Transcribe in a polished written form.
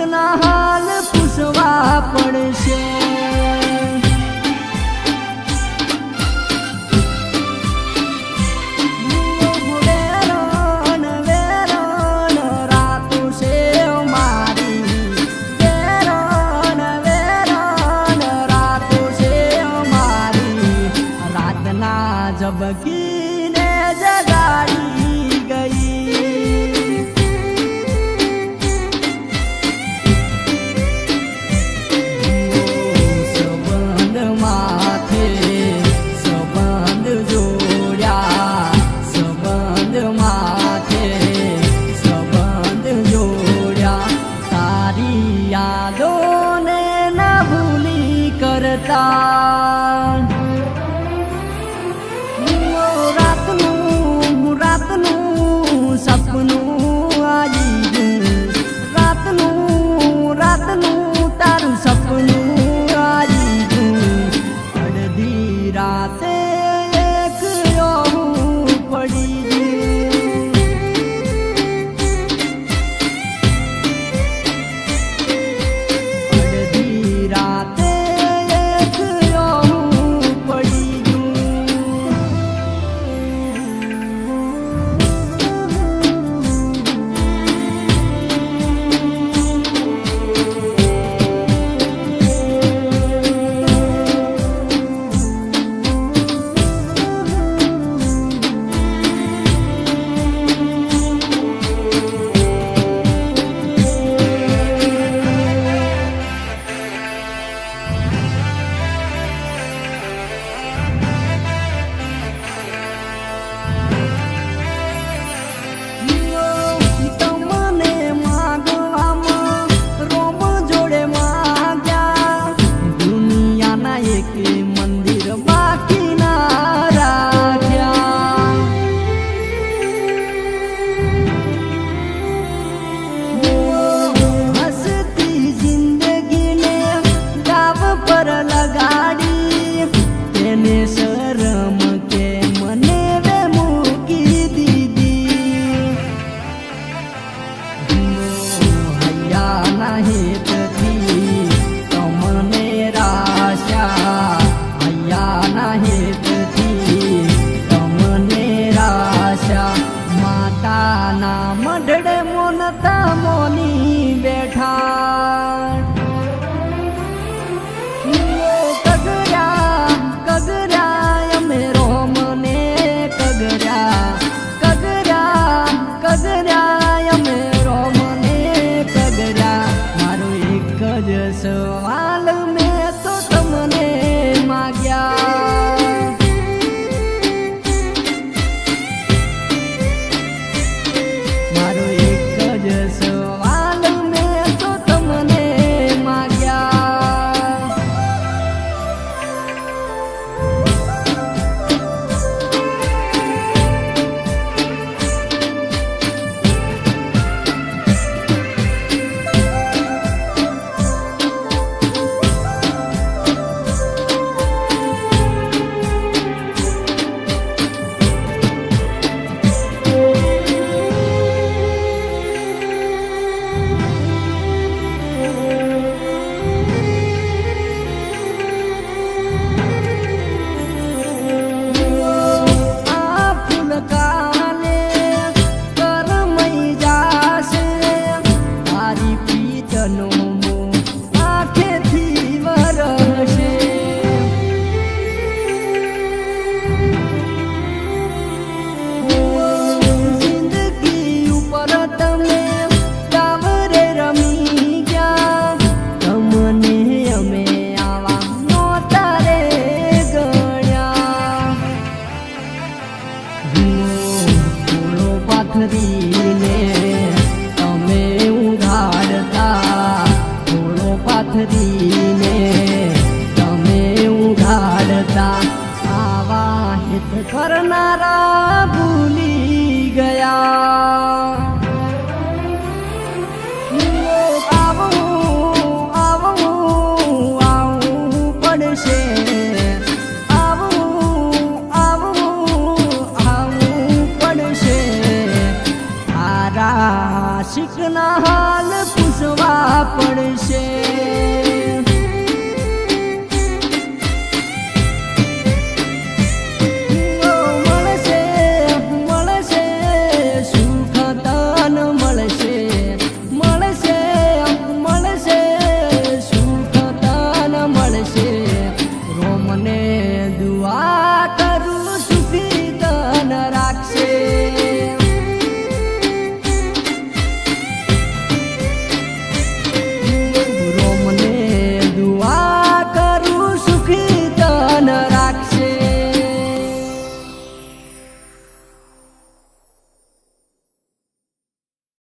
પગના હાલ પૂછવા પડશે. ઝબકીને જગાડી ગઈ. સંબંધ માથે સંબંધ જોડ્યા, સંબંધ માથે સંબંધ જોડ્યા. તારી યાદોને ના ભૂલી કરતા સપનું આવી ગયું. રાતનું તારું સપનું આવી ગયું. અડધી રાતે એક એવું પડી ગયું. અડધી રાતે એક એવું પડી ગયું. શરમ કે મને વે મૂકી દીધી. હૈયા હેતથી તમને રાશા, હૈયા હેતથી તમને રાશા. માતાના મઢડે મોનતા મોની બેઠા. સવાલ મેં તો તમને માગ્યા. મારો એક જ સવાલ મેં તો તમને માગ્યા. પાથરીને તમે ઉઘાડતા, થોડો પાથરીને તમે ઉઘાડતા. આવા હિત કરનારા ભૂલી ગયા. આવું પડશે. આશિકના હાલ પૂછવા પડશે.